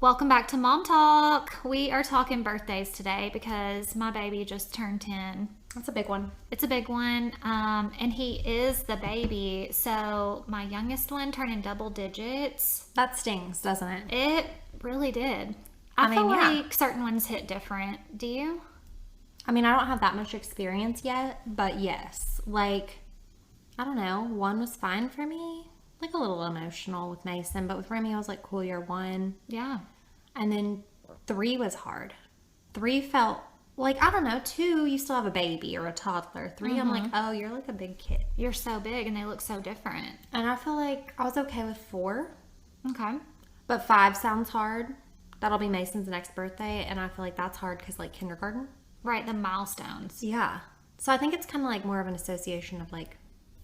Welcome back to Mom Talk. We are talking birthdays today because my baby just turned 10. That's a big one. It's a big one. And he is the baby. So my youngest one turned in double digits. That stings, doesn't it? It really did. I feel like certain ones hit different. Do you? I mean, I don't have that much experience yet, but yes. Like, I don't know. 1 was fine for me. Like a little emotional with Mason, but with Remy, I was like, cool, you're 1. Yeah. And then 3 was hard. 3 felt like, I don't know, 2, you still have a baby or a toddler. 3, I'm like, oh, you're like a big kid. You're so big and they look so different. And I feel like I was okay with 4. Okay. But 5 sounds hard. That'll be Mason's next birthday. And I feel like that's hard because, like, kindergarten. Right, the milestones. Yeah. So I think it's kind of like more of an association of, like,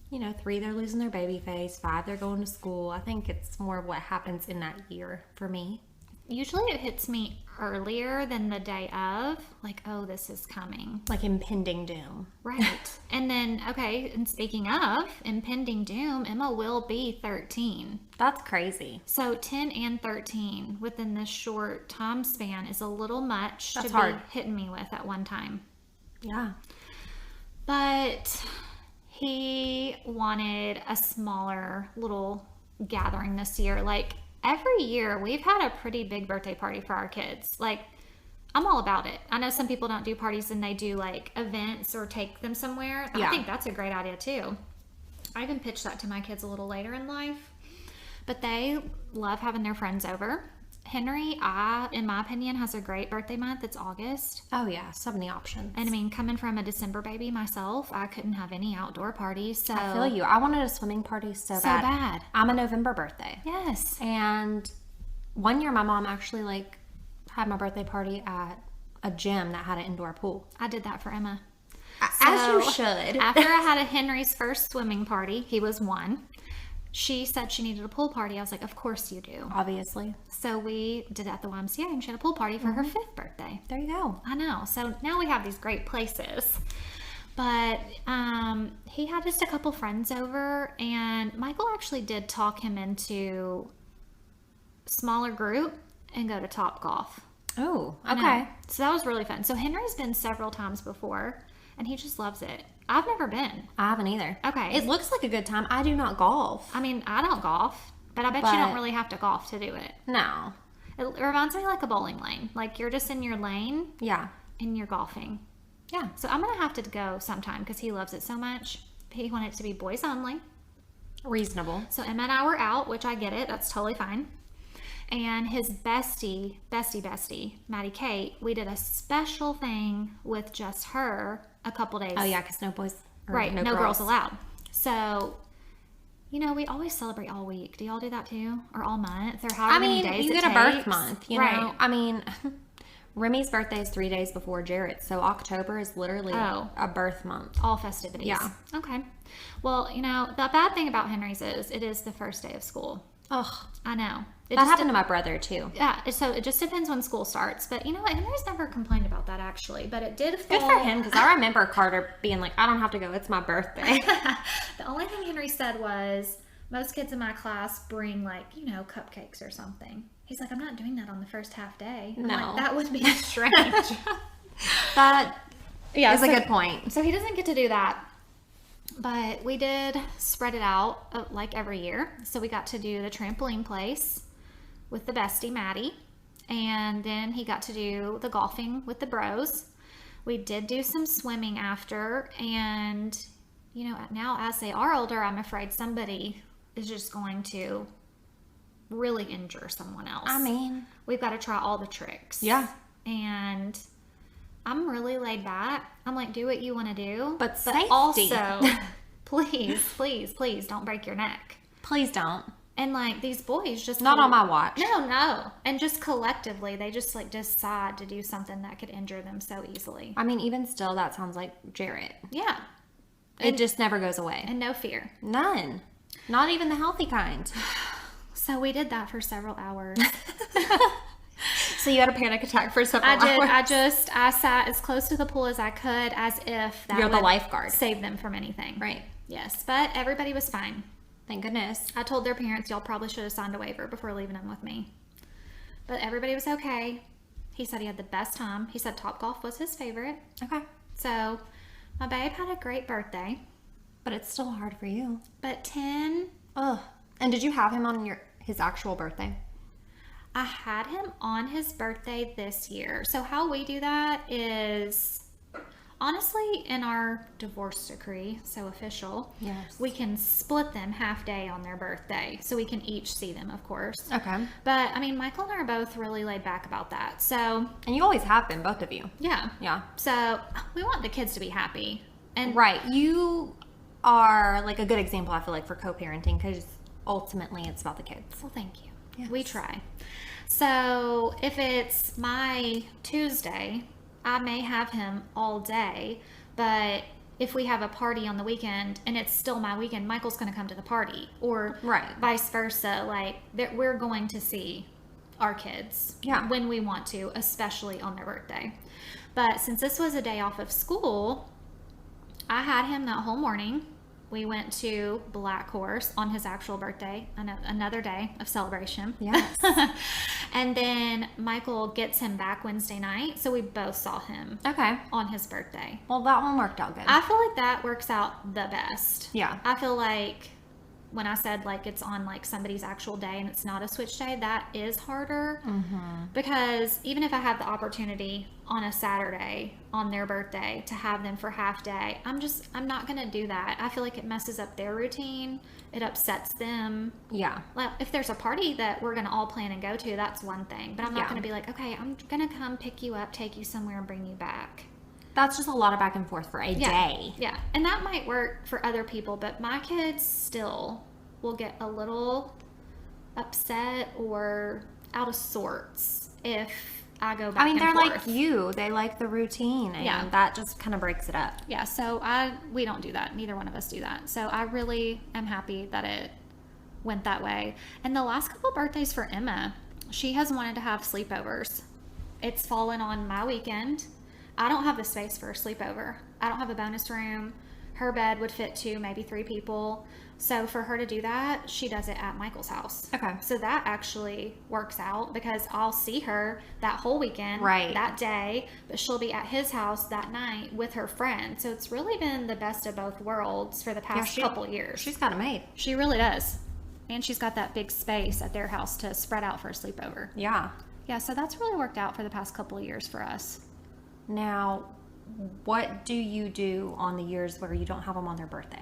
3, they're losing their baby face. 5, they're going to school. I think it's more of what happens in that year for me. Usually it hits me earlier than the day of, like, oh, this is coming. Like impending doom. Right. And then, okay, and speaking of impending doom, Emma will be 13. That's crazy. So 10 and 13 within this short time span is a little much That's to hard. be hitting me with at one time. Yeah. But he wanted a smaller little gathering this year. Like, every year we've had a pretty big birthday party for our kids. Like, I'm all about it. I know some people don't do parties and they do like events or take them somewhere. Yeah. I think that's a great idea too. I can pitch that to my kids a little later in life. But they love having their friends over. Henry, in my opinion, has a great birthday month. It's August. Oh, yeah. So many options. And I mean, coming from a December baby myself, I couldn't have any outdoor parties. So I feel you. I wanted a swimming party so bad. I'm a November birthday. Yes. And one year my mom actually, like, had my birthday party at a gym that had an indoor pool. I did that for Emma. As you should. After I had a Henry's first swimming party, he was 1. She said she needed a pool party. I was like, of course you do. Obviously. So we did it at the YMCA and she had a pool party for her 5th birthday. There you go. I know. So now we have these great places. But he had just a couple friends over, and Michael actually did talk him into smaller group and go to Topgolf. Oh, I know. okay. So that was really fun. So Henry's been several times before, and he just loves it. I've never been. I haven't either. Okay. It looks like a good time. I do not golf. I mean, I don't golf, but I bet you don't really have to golf to do it. No. It reminds me like a bowling lane. Like, you're just in your lane Yeah. and you're golfing. Yeah. So I'm going to have to go sometime because he loves it so much. He wanted it to be boys only. Reasonable. So Emma and I were out, which I get it. That's totally fine. And his bestie, Maddie Kate, we did a special thing with just her a couple days. Oh, yeah, because no boys. Right, no girls allowed. So, we always celebrate all week. Do y'all do that too? Or all month? Or however many days you it get a takes? birth month, Right. know? I mean, Remy's birthday is 3 days before Jarrett's, so October is literally a birth month. All festivities. Yeah. Okay. Well, the bad thing about Henry's is it is the first day of school. Ugh. I know. That happened to my brother, too. Yeah, so it just depends when school starts. But you know what? Henry's never complained about that, actually. But it did fall. Good for him, because I remember Carter being like, I don't have to go. It's my birthday. The only thing Henry said was, most kids in my class bring, like, cupcakes or something. He's like, I'm not doing that on the first half day. I'm No. like, that would be strange. That is a so- good point. So he doesn't get to do that. But we did spread it out like every year. So we got to do the trampoline place with the bestie, Maddie. And then he got to do the golfing with the bros. We did do some swimming after. And, now as they are older, I'm afraid somebody is just going to really injure someone else. I mean, we've got to try all the tricks. Yeah. And I'm really laid back. I'm like, do what you want to do. But safety. Also, please don't break your neck. Please don't. And like, these boys just... Not on my watch. No. And just collectively, they just like decide to do something that could injure them so easily. I mean, even still, that sounds like Jarrett. Yeah. It just never goes away. And no fear. None. Not even the healthy kind. So we did that for several hours. So you had a panic attack for several hours? I sat as close to the pool as I could, as if that You're the would lifeguard. save them from anything. Right. Yes, but everybody was fine. Thank goodness. I told their parents, y'all probably should have signed a waiver before leaving them with me. but everybody was okay. He said he had the best time. He said Topgolf was his favorite. Okay. So my babe had a great birthday. But it's still hard for you. But 10, Ugh. And did you have him on his actual birthday? I had him on his birthday this year. So how we do that is, honestly, in our divorce decree, so official, Yes. we can split them half day on their birthday. So we can each see them, of course. Okay. But, I mean, Michael and I are both really laid back about that. So, And you always have been, both of you. yeah. Yeah. So we want the kids to be happy. And Right. You are like a good example, I feel like, for co-parenting because ultimately it's about the kids. well, thank you. Yes. We try. So if it's my Tuesday, I may have him all day, but if we have a party on the weekend and it's still my weekend, Michael's going to come to the party, or Right. vice versa. Like we're going to see our kids Yeah. when we want to, especially on their birthday. But since this was a day off of school, I had him that whole morning. We went to Black Horse on his actual birthday, another day of celebration. Yes. And then Michael gets him back Wednesday night, so we both saw him Okay. on his birthday. Well, that one worked out good. I feel like that works out the best. Yeah. I feel like when I said like it's on like somebody's actual day and it's not a switch day, that is harder. Because even if I have the opportunity on a Saturday on their birthday to have them for half day, I'm not going to do that. I feel like it messes up their routine. It upsets them. Yeah. Like if there's a party that we're going to all plan and go to, that's one thing. But I'm not Yeah. going to be like, okay, I'm going to come pick you up, take you somewhere and bring you back. That's just a lot of back and forth for a day. Yeah. And that might work for other people, but my kids still will get a little upset or out of sorts if I go back I mean, and they're forth. like you. They like the routine, and Yeah. that just kind of breaks it up. Yeah, so we don't do that. Neither one of us do that. So I really am happy that it went that way. And the last couple birthdays for Emma, she has wanted to have sleepovers. It's fallen on my weekend. I don't have the space for a sleepover. I don't have a bonus room. Her bed would fit 2, maybe 3 people. So for her to do that, she does it at Michael's house. Okay. So that actually works out because I'll see her that whole weekend, Right. that day, but she'll be at his house that night with her friend. So it's really been the best of both worlds for the past couple years. She's got it made. She really does. And she's got that big space at their house to spread out for a sleepover. Yeah. Yeah, so that's really worked out for the past couple of years for us. Now, what do you do on the years where you don't have them on their birthday?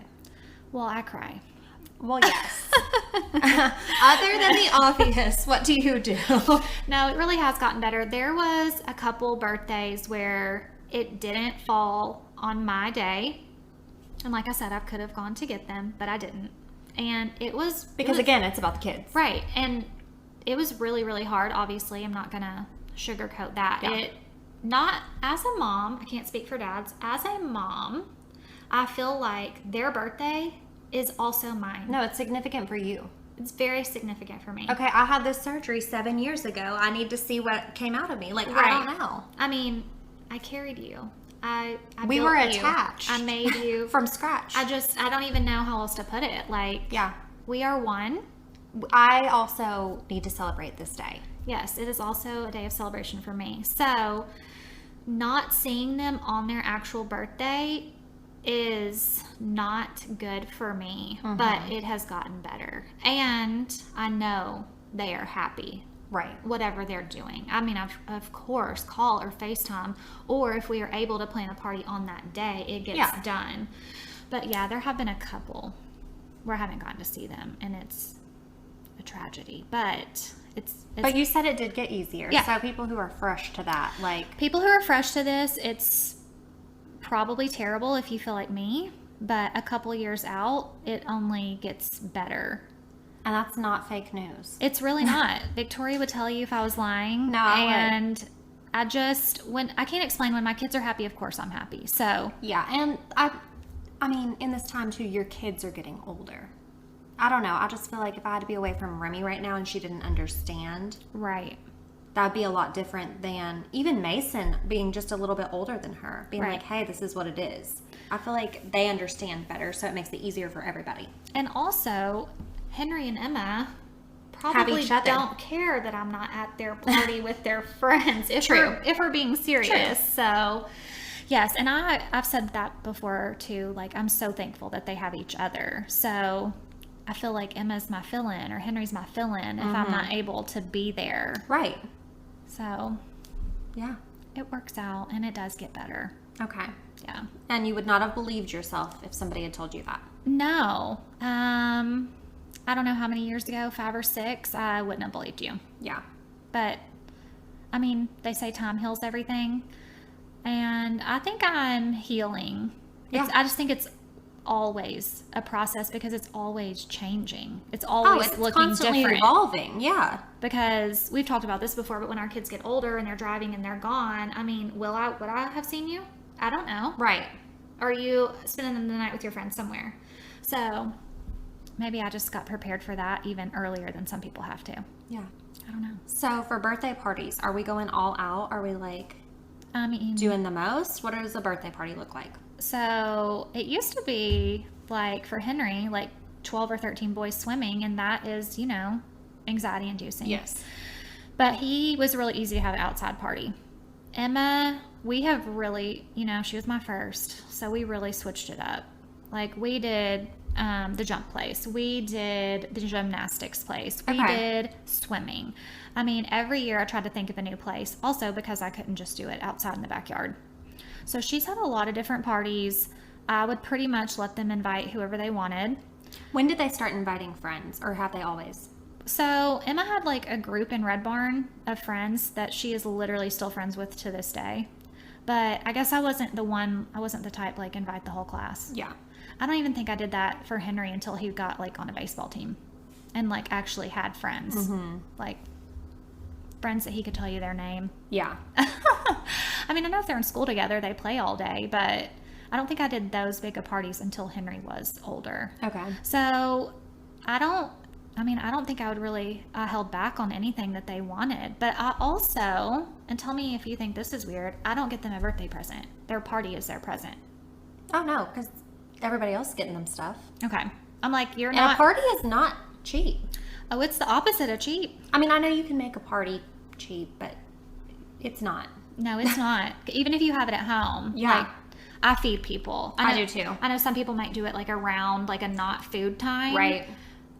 Well, I cry. Well, yes. Other than the obvious, what do you do? No, it really has gotten better. There was a couple birthdays where it didn't fall on my day. And like I said, I could have gone to get them, but I didn't. And it was... Because again, it's about the kids. Right. And it was really, really hard. Obviously, I'm not going to sugarcoat that. Yeah. Not as a mom, I can't speak for dads. As a mom, I feel like their birthday is also mine. No, it's significant for you. It's very significant for me. Okay, I had this surgery 7 years ago. I need to see what came out of me. Like, I Right. don't know. I mean, I carried you. I We built were you. attached. I made you. From scratch. I don't even know how else to put it. Like, Yeah. we are one. I also need to celebrate this day. Yes, it is also a day of celebration for me. So, not seeing them on their actual birthday is not good for me, but it has gotten better. And I know they are happy, Right. whatever they're doing. I mean, of course, call or FaceTime, or if we are able to plan a party on that day, it gets done. But yeah, there have been a couple where I haven't gotten to see them, and it's a tragedy. But it's But you said it did get easier. Yeah. So people who are fresh to that, like, people who are fresh to this, it's probably terrible if you feel like me, but a couple years out, it only gets better. and that's not fake news. It's really not. Victoria would tell you if I was lying. No, I would. And I can't explain when my kids are happy, of course I'm happy. So, Yeah, and I mean, in this time too, your kids are getting older. I don't know. I just feel like if I had to be away from Remy right now and she didn't understand, right. that'd be a lot different than even Mason being just a little bit older than her, being Right. like, hey, this is what it is. I feel like they understand better, so it makes it easier for everybody. And also, Henry and Emma probably each other. don't care that I'm not at their party with their friends. True. If we're being serious. So, yes, and I've said that before too. Like, I'm so thankful that they have each other. So, I feel like Emma's my fill-in or Henry's my fill-in if I'm not able to be there. Right. So, Yeah. it works out and it does get better. Okay. Yeah. And you would not have believed yourself if somebody had told you that. No. I don't know how many years ago, 5 or 6, I wouldn't have believed you. Yeah. But, I mean, they say time heals everything. And I think I'm healing. Yeah. I just think it's always a process because it's always changing. It's always it's looking constantly different. evolving. Yeah. Because we've talked about this before, but when our kids get older and they're driving and they're gone, I mean, would I have seen you? I don't know. Right. Or are you spending the night with your friends somewhere? So maybe I just got prepared for that even earlier than some people have to. Yeah. I don't know. So for birthday parties, are we going all out? Are we like I mean, doing the most? What does a birthday party look like? so it used to be like for Henry, like 12 or 13 boys swimming, and that is, anxiety inducing. Yes. But he was really easy to have an outside party. Emma, we have really, she was my first, so we really switched it up. Like we did the jump place, we did the gymnastics place, we did swimming. I mean, every year I tried to think of a new place, also because I couldn't just do it outside in the backyard. So she's had a lot of different parties. I would pretty much let them invite whoever they wanted. When did they start inviting friends, or have they always? So Emma had like a group in Red Barn of friends that she is literally still friends with to this day. But I guess I wasn't the type like invite the whole class. Yeah. I don't even think I did that for Henry until he got like on a baseball team and like actually had friends. Like friends that he could tell you their name. Yeah. I mean, I know if they're in school together, they play all day, but I don't think I did those big of parties until Henry was older. Okay. So I don't think I would really held back on anything that they wanted. But I also, and tell me if you think this is weird, I don't get them a birthday present. Their party is their present. Oh, no, because everybody else is getting them stuff. Okay. I'm like, you're And not. a party is not cheap. Oh, it's the opposite of cheap. I mean, I know you can make a party cheap, but it's not. No, it's not. Even if you have it at home. Yeah. Like, I feed people. I do too. I know some people might do it like around like a not food time. Right.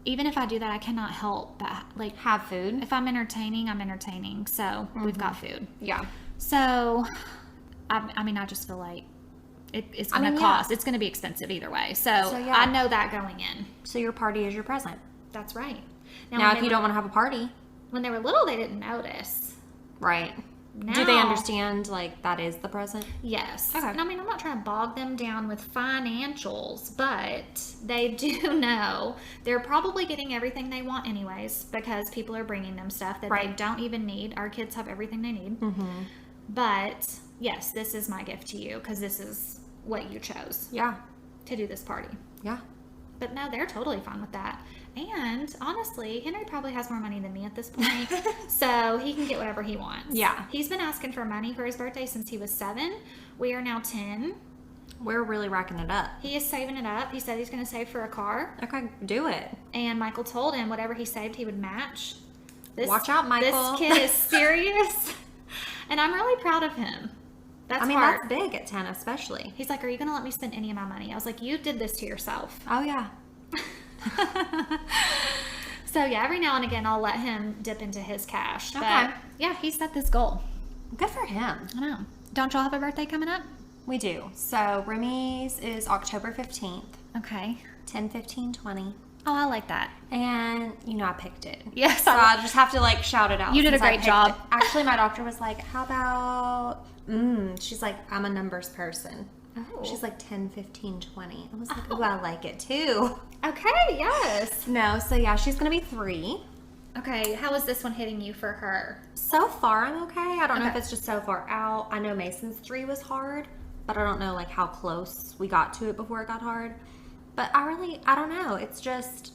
Even if I do that, I cannot help but like Have food. if I'm entertaining, I'm entertaining. So we've got food. Yeah. So, I just feel like it's going to cost. It's going to be expensive either way. So yeah. I know that going in. So your party is your present. That's right. Now if you don't want to have a party. When they were little, they didn't notice. Right. Now, Do they understand, like, that is the present? Yes. Okay. And I mean, I'm not trying to bog them down with financials, but they do know they're probably getting everything they want anyways because people are bringing them stuff that they don't even need. Our kids have everything they need. Mm-hmm. But, yes, this is my gift to you because this is what you chose. Yeah. To do this party. Yeah. But no, they're totally fine with that. And honestly, Henry probably has more money than me at this point, so he can get whatever he wants. Yeah. He's been asking for money for his birthday since he was 7. We are now 10. We're really racking it up. He is saving it up. He said he's going to save for a car. Okay, do it. And Michael told him whatever he saved, he would match. Watch out, Michael. This kid is serious. And I'm really proud of him. That's hard. That's big at 10 especially. He's like, are you going to let me spend any of my money? I was like, you did this to yourself. Oh, yeah. So yeah, every now and again I'll let him dip into his cash. Okay. But yeah, he set this goal. Good for him. I know. Don't y'all have a birthday coming up? We do. So Remy's is October 15th, Okay. 10, 15, 20. Oh, I like that. And, I picked it. Yes. So I just have to, shout it out. You did a since I great picked job. it. Actually, my doctor was like, how about, she's like, I'm a numbers person. Oh. She's like 10, 15, 20. I was like, ooh, I like it too. Okay, yes. No, so yeah, she's going to be 3. Okay, how is this one hitting you for her? So far, I'm okay. I don't know if Okay. it's just so far out. I know Mason's 3 was hard, but I don't know how close we got to it before it got hard. But I don't know. It's just,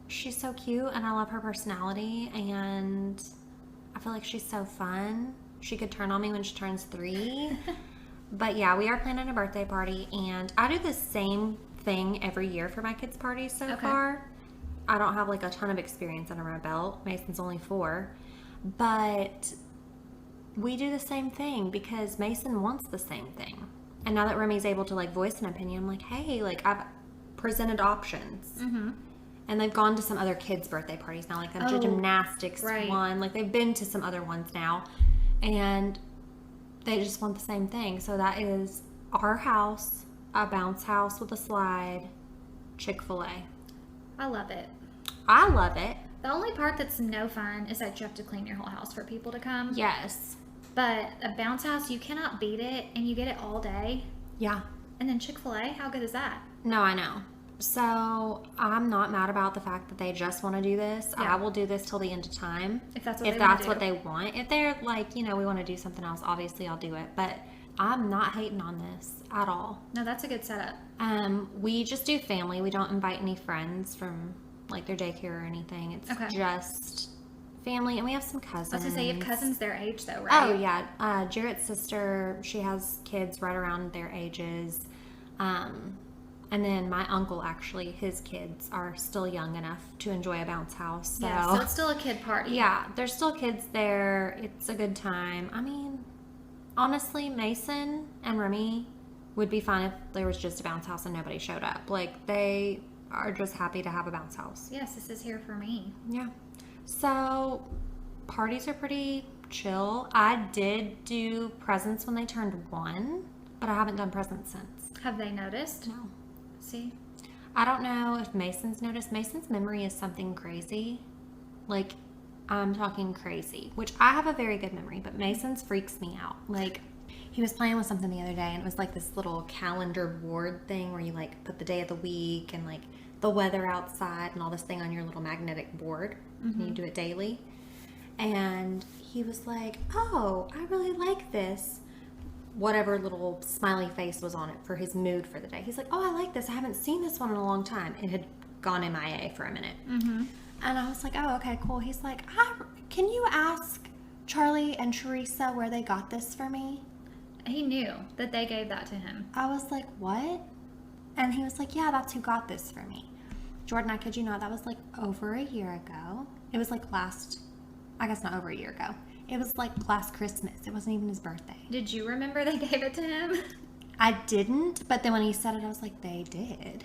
she's so cute and I love her personality and I feel like she's so fun. She could turn on me when she turns 3. But yeah, we are planning a birthday party and I do the same thing every year for my kids' parties so far. I don't have like a ton of experience under my belt. Mason's only 4. But we do the same thing because Mason wants the same thing. And now that Remy's able to like voice an opinion, I'm like, hey, like I've presented options. Mm-hmm. And they've gone to some other kids' birthday parties now, like a gymnastics one. Like they've been to some other ones now. And they just want the same thing. So that is our house, a bounce house with a slide, Chick-fil-A. I love it. I love it. The only part that's no fun is that you have to clean your whole house for people to come. Yes. But a bounce house, you cannot beat it, and you get it all day. Yeah. And then Chick-fil-A, how good is that? No, I know. So I'm not mad about the fact that they just want to do this. Yeah. I will do this till the end of time. If that's what they want. If they're like, we want to do something else, obviously I'll do it. But I'm not hating on this at all. No, that's a good setup. We just do family. We don't invite any friends from like their daycare or anything. It's just family, and we have some cousins. I was gonna say, you have cousins their age though, right? Oh yeah. Jarrett's sister, she has kids right around their ages. And then my uncle, actually, his kids are still young enough to enjoy a bounce house. So. Yeah, so it's still a kid party. Yeah, there's still kids there. It's a good time. I mean, honestly, Mason and Remy would be fine if there was just a bounce house and nobody showed up. Like, they are just happy to have a bounce house. Yes, this is here for me. Yeah. So, parties are pretty chill. I did do presents when they turned 1, but I haven't done presents since. Have they noticed? No. See? I don't know if Mason's noticed. Mason's memory is something crazy. Like, I'm talking crazy, which I have a very good memory, but Mason's freaks me out. Like, he was playing with something the other day, and it was like this little calendar board thing where you like put the day of the week and like the weather outside and all this thing on your little magnetic board. Mm-hmm. And you do it daily. And he was like, oh, I really like this. Whatever little smiley face was on it for his mood for the day. He's like, oh, I like this. I haven't seen this one in a long time. It had gone MIA for a minute. Mm-hmm. And I was like, oh, okay, cool. He's like, can you ask Charlie and Teresa where they got this for me? He knew that they gave that to him. I was like, what? And he was like, yeah, that's who got this for me. Jordan, I kid you not, that was like over a year ago. It was like I guess not over a year ago. It was like last Christmas. It wasn't even his birthday. Did you remember they gave it to him? I didn't, but then when he said it, I was like, they did.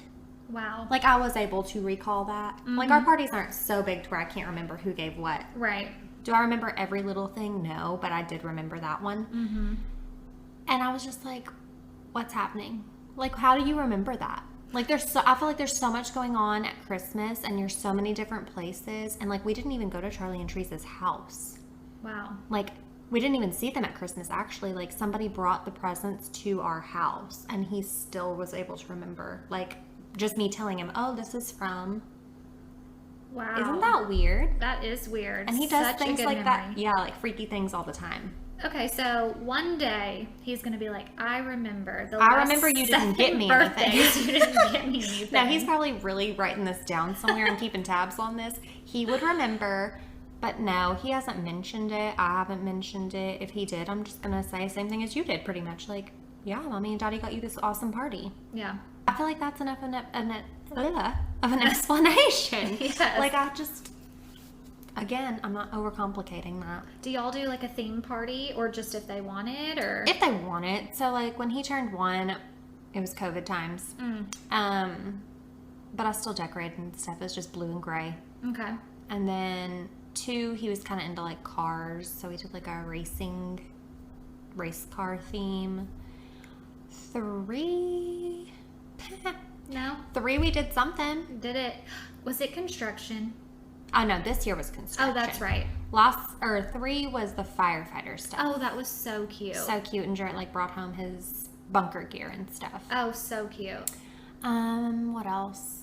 Wow. Like, I was able to recall that. Mm-hmm. Like, our parties aren't so big to where I can't remember who gave what. Right. Do I remember every little thing? No, but I did remember that one. Mm-hmm. And I was just like, what's happening? Like, how do you remember that? Like, I feel like there's so much going on at Christmas, and you're so many different places. And, like, we didn't even go to Charlie and Teresa's house. Wow. Like, we didn't even see them at Christmas, actually. Like, somebody brought the presents to our house, and he still was able to remember. Like, just me telling him, oh, this is from... Wow. Isn't that weird? That is weird. And he does Such things like memory. that. Yeah, like freaky things all the time. Okay, so one day he's going to be like, I remember you didn't get me anything. You didn't get me anything. Now, he's probably really writing this down somewhere and keeping tabs on this. He would remember, but no, he hasn't mentioned it. I haven't mentioned it. If he did, I'm just going to say the same thing as you did, pretty much. Like, yeah, Mommy and Daddy got you this awesome party. Yeah. I feel like that's enough of an explanation. Yes. Like, again, I'm not overcomplicating that. Do y'all do like a theme party, or just if they want it, or? If they want it. So, like, when he turned 1, it was COVID times. But I still decorated and stuff. It was just blue and gray. Okay. And then 2, he was kind of into, like, cars. So we did, like, a race car theme. 3... No? 3, we did something. Did it? Was it construction? Oh, no, this year was construction. Oh, that's right. 3 was the firefighter stuff. Oh, that was so cute. So cute. And Jarrett, like, brought home his bunker gear and stuff. Oh, so cute. What else?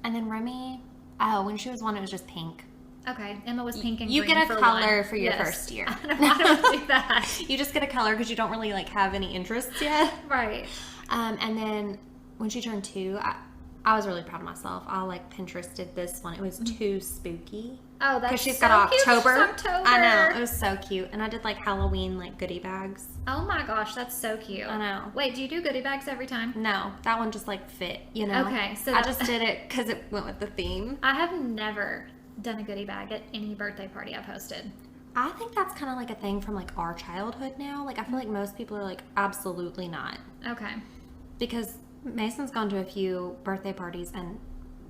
And then Remy, when she was 1, it was just pink. Okay, Emma was pink and you green. You get a color 1. For your first year. I don't do that. You just get a color because you don't really, like, have any interests yet. Right. And then when she turned 2, I was really proud of myself. I like Pinterested this one. It was too spooky. Oh, that's Because she's so got cute. October. It's October. I know. It was so cute. And I did like Halloween like goodie bags. Oh my gosh, that's so cute. I know. Wait, do you do goodie bags every time? No, that one just like fit, you know? Okay, so I just did it because it went with the theme. I have never done a goodie bag at any birthday party I've hosted. I think that's kind of like a thing from like our childhood now. Like I feel like most people are like, absolutely not. Okay. Because Mason's gone to a few birthday parties and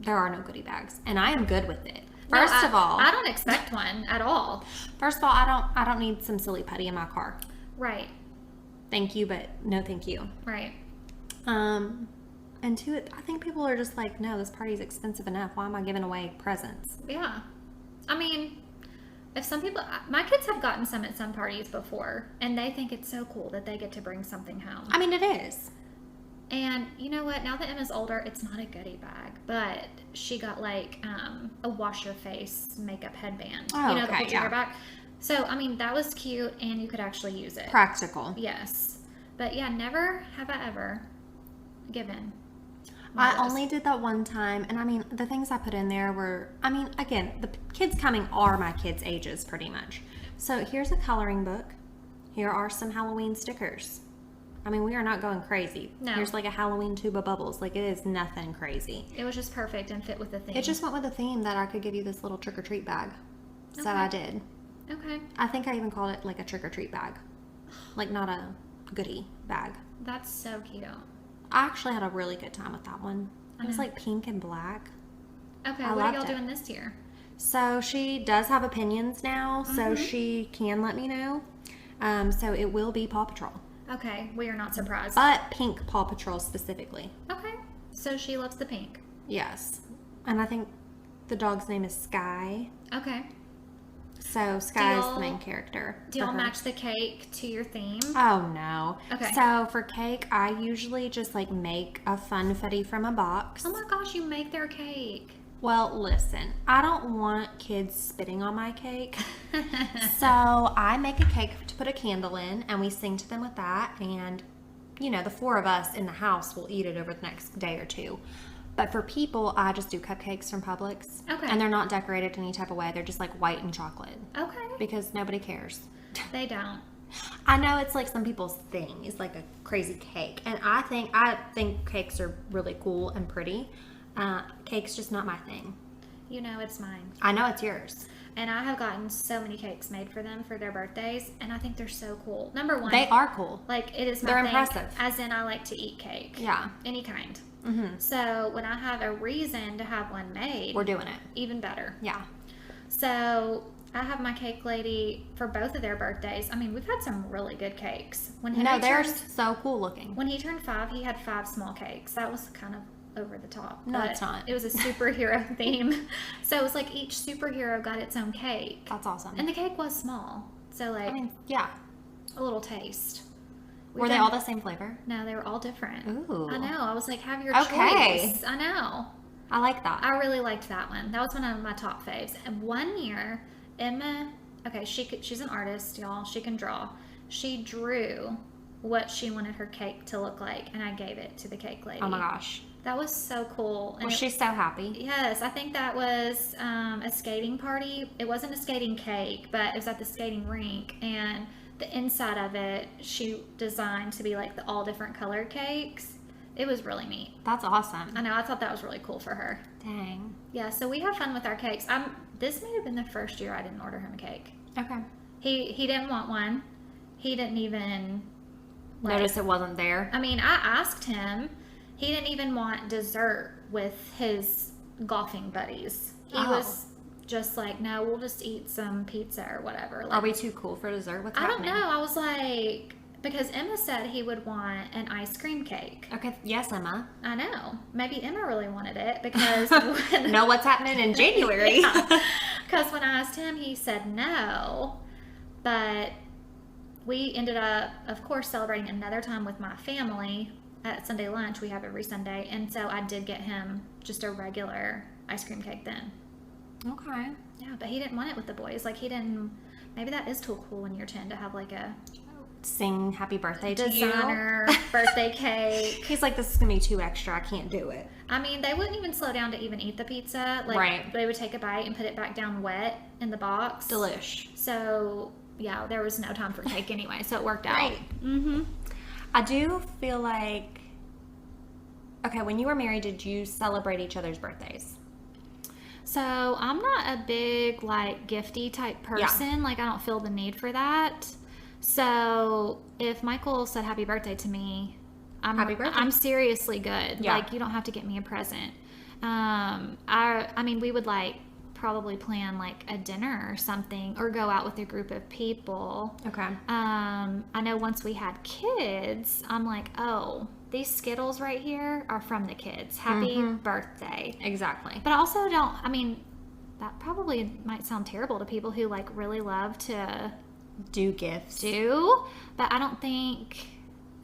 there are no goodie bags. And I am good with it. First of all, I don't expect one at all. First of all, I don't need some silly putty in my car. Right. Thank you, but no thank you. Right. And two, I think people are just like, no, this party's expensive enough. Why am I giving away presents? Yeah. I mean, if some people, my kids have gotten some at some parties before, and they think it's so cool that they get to bring something home. I mean, it is. And you know what? Now that Emma's older, it's not a goodie bag, but she got like a wash your face makeup headband. Oh, you know, okay, that holds your yeah. hair back. So, I mean, that was cute, and you could actually use it. Practical. Yes. But yeah, never have I ever given. I only did that one time, and I mean, the things I put in there were, I mean, again, the kids coming are my kids' ages, pretty much. So here's a coloring book. Here are some Halloween stickers. I mean, we are not going crazy. No. Here's like a Halloween tube of bubbles. Like, it is nothing crazy. It was just perfect and fit with the theme. It just went with the theme that I could give you this little trick-or-treat bag. So Okay. I did. Okay. I think I even called it like a trick-or-treat bag. Like, not a goodie bag. That's so cute. I actually had a really good time with that one. I It was know. like pink and black. Okay, I what are y'all loved it. doing this year? So she does have opinions now, so Mm-hmm. she can let me know. So it will be Paw Patrol, Okay, we are not surprised. but pink Paw Patrol specifically. Okay, so she loves the pink. Yes, and I think the dog's name is Sky. Okay. So Sky is the y'all- main character. Do for y'all her. match the cake to your theme? Oh no. Okay. So for cake, I usually just like make a funfetti from a box. Oh my gosh, you make their cake. Well, listen, I don't want kids spitting on my cake. So I make a cake to put a candle in, and we sing to them with that. And, you know, the four of us in the house will eat it over the next day or two. But for people, I just do cupcakes from Publix. Okay. And they're not decorated any type of way. They're just like white and chocolate Okay. because nobody cares. They don't. I know it's like some people's thing is like a crazy cake. And I think cakes are really cool and pretty. Cake's just not my thing. You know it's mine. I know it's yours. And I have gotten so many cakes made for them for their birthdays, and I think they're so cool. Number one, They are cool. like it is my They're thing, impressive. as in I like to eat cake. Yeah. Any kind. Mm-hmm. So when I have a reason to have one made, We're doing it. even better. Yeah. So I have my cake lady for both of their birthdays. I mean, we've had some really good cakes. When No, they're turned, so cool looking. when he turned 5, he had 5 small cakes. That was kind of over the top. No, but it's not. It was a superhero theme. So it was like each superhero got its own cake. That's awesome. And the cake was small. So like I mean, yeah. a little taste. Were they all the same flavor? No, they were all different. Ooh. I know. I was like, have your Okay. choice. I know. I like that. I really liked that one. That was one of my top faves. And one year, Emma, okay, she's an artist, y'all. She can draw. She drew what she wanted her cake to look like, and I gave it to the cake lady. Oh my gosh. That was so cool. And Was she so happy? Yes, I think that was a skating party. It wasn't a skating cake, but it was at the skating rink, and the inside of it she designed to be like the all different colored cakes. It was really neat. That's awesome. I know. I thought that was really cool for her. Dang. Yeah, so we have fun with our cakes. This may have been the first year I didn't order him a cake. Okay. He didn't want one. He didn't even like, Notice it wasn't there. I mean, I asked him. He didn't even want dessert with his golfing buddies. He Oh. was just like, no, we'll just eat some pizza or whatever. Like, Are we too cool for dessert? What's I don't happening? know. I was like, because Emma said he would want an ice cream cake. Okay. Yes, Emma. I know. Maybe Emma really wanted it because Know what's happening in January. Because when I asked him, he said no. But we ended up, of course, celebrating another time with my family at Sunday lunch. We have every Sunday. And so I did get him just a regular ice cream cake then. Okay. Yeah, but he didn't want it with the boys. Like, he didn't. Maybe that is too cool when you're 10 to have like a sing happy birthday to you. Designer birthday cake. He's like, this is going to be too extra. I can't do it. I mean, they wouldn't even slow down to even eat the pizza. Like, right. They would take a bite and put it back down wet in the box. Delish. So, yeah, there was no time for cake anyway, so it worked out. Right. Mm-hmm. I do feel like, okay, when you were married, did you celebrate each other's birthdays? So, I'm not a big, like, gifty type person. Yeah. Like, I don't feel the need for that. So, if Michael said happy birthday to me, happy birthday. I'm seriously good. Yeah. Like, you don't have to get me a present. I mean, we would, like, probably plan, like, a dinner or something, or go out with a group of people. Okay. I know once we had kids, I'm like, oh, these Skittles right here are from the kids. Happy birthday. Exactly. But I also don't, I mean, that probably might sound terrible to people who, like, really love to do gifts. But I don't think,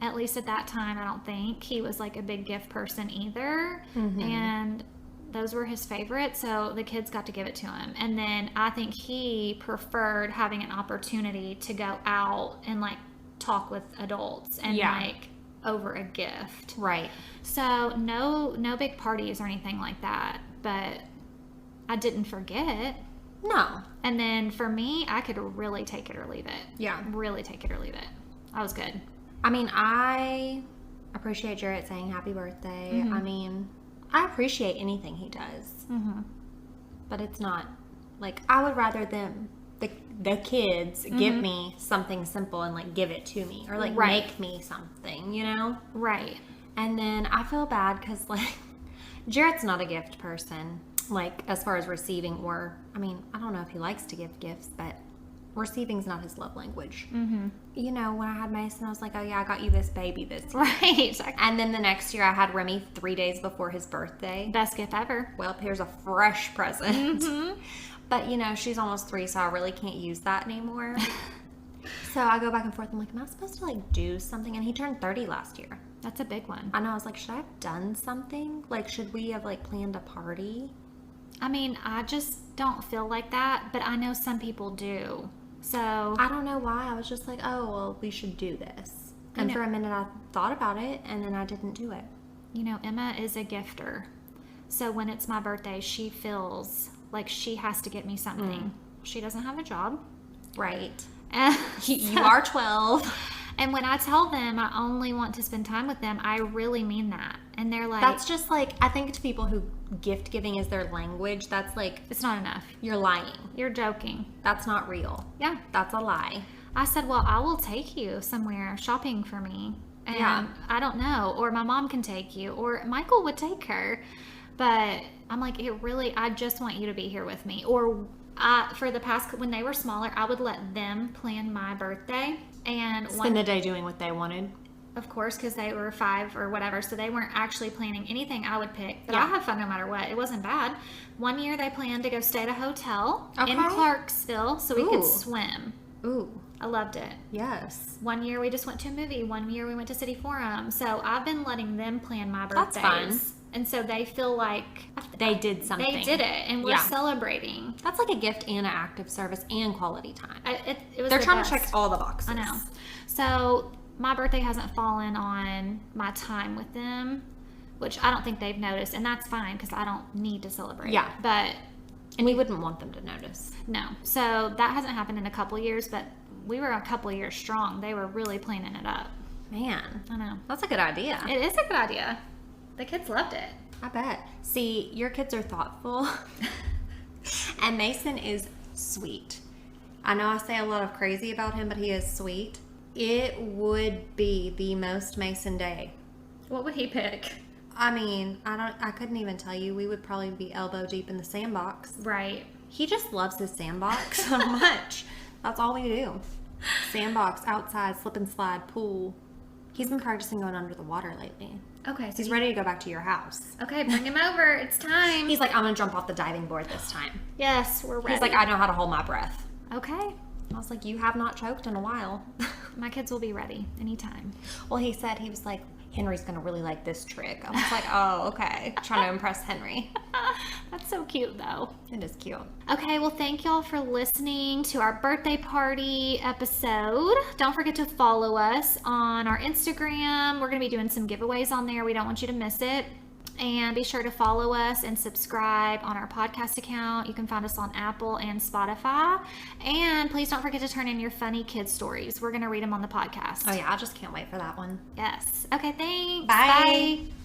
at least at that time, I don't think he was, like, a big gift person either. And those were his favorites, so the kids got to give it to him. And then I think he preferred having an opportunity to go out and, like, talk with adults and, like, over a gift. Right. So no big parties or anything like that, but I didn't forget. No. And then for me, I could really take it or leave it. Yeah. Really take it or leave it. I was good. I mean, I appreciate Jarrett saying happy birthday. I mean, I appreciate anything he does. But it's not, like, I would rather them, the kids, give me something simple and, like, give it to me. Or, like, make me something, you know? Right. And then I feel bad because, like, Jarrett's not a gift person. Like, as far as receiving, or, I mean, I don't know if he likes to give gifts, but receiving's not his love language. You know, when I had Mason, I was like, oh yeah, I got you this baby this year. Right. And then the next year I had Remy 3 days before his birthday. Best gift ever. Well, here's a fresh present. But, you know, she's almost 3, so I really can't use that anymore. So I go back and forth. I'm like, am I supposed to, like, do something? And he turned 30 last year. That's a big one. I know. I was like, should I have done something? Like, should we have, like, planned a party? I mean, I just don't feel like that, but I know some people do. So I don't know why. I was just like, oh, well, we should do this. And for a minute I thought about it, and then I didn't do it. You know, Emma is a gifter. So when it's my birthday, she feels like she has to get me something. She doesn't have a job. Right. And you are 12. And when I tell them I only want to spend time with them, I really mean that. And they're like... That's just like, I think to people who gift giving is their language, that's like... It's not enough. You're lying. You're joking. That's not real. Yeah. That's a lie. I said, well, I will take you somewhere shopping for me. And I don't know. Or my mom can take you. Or Michael would take her. But I'm like, I just want you to be here with me. Or for the past, when they were smaller, I would let them plan my birthday. And spend the day doing what they wanted. Of course, because they were 5 or whatever, so they weren't actually planning anything I would pick. But I had fun no matter what. It wasn't bad. One year they planned to go stay at a hotel in Clarksville so we could swim. Ooh. I loved it. Yes. One year we just went to a movie. One year we went to City Forum. So I've been letting them plan my birthdays. That's fun. And so they feel like they did something. They did it, and we're celebrating. That's like a gift and an act of service and quality time. It was They're trying best. to check all the boxes. I know. So my birthday hasn't fallen on my time with them, which I don't think they've noticed, and that's fine because I don't need to celebrate. Yeah. And we wouldn't want them to notice. No. So that hasn't happened in a couple years, but we were a couple years strong. They were really planning it up. Man. I know. That's a good idea. It is a good idea. The kids loved it. I bet. See, your kids are thoughtful. And Mason is sweet. I know I say a lot of crazy about him, but he is sweet. It would be the most Mason day. What would he pick? I mean, I couldn't even tell you. We would probably be elbow deep in the sandbox. Right. He just loves his sandbox so much. That's all we do. Sandbox, outside, slip and slide, pool. He's been practicing going under the water lately. Okay. So he's ready to go back to your house. Okay, bring him over. It's time. He's like, I'm going to jump off the diving board this time. Yes, we're ready. He's like, I know how to hold my breath. Okay. I was like, you have not choked in a while. My kids will be ready anytime. Well, he said, he was like, Henry's gonna really like this trick. I was like, oh, okay. Trying to impress Henry. That's so cute, though. It is cute. Okay, well, thank y'all for listening to our birthday party episode. Don't forget to follow us on our Instagram. We're going to be doing some giveaways on there. We don't want you to miss it. And be sure to follow us and subscribe on our podcast account. You can find us on Apple and Spotify. And please don't forget to turn in your funny kid stories. We're going to read them on the podcast. Oh, yeah. I just can't wait for that one. Yes. Okay, thanks. Bye. Bye.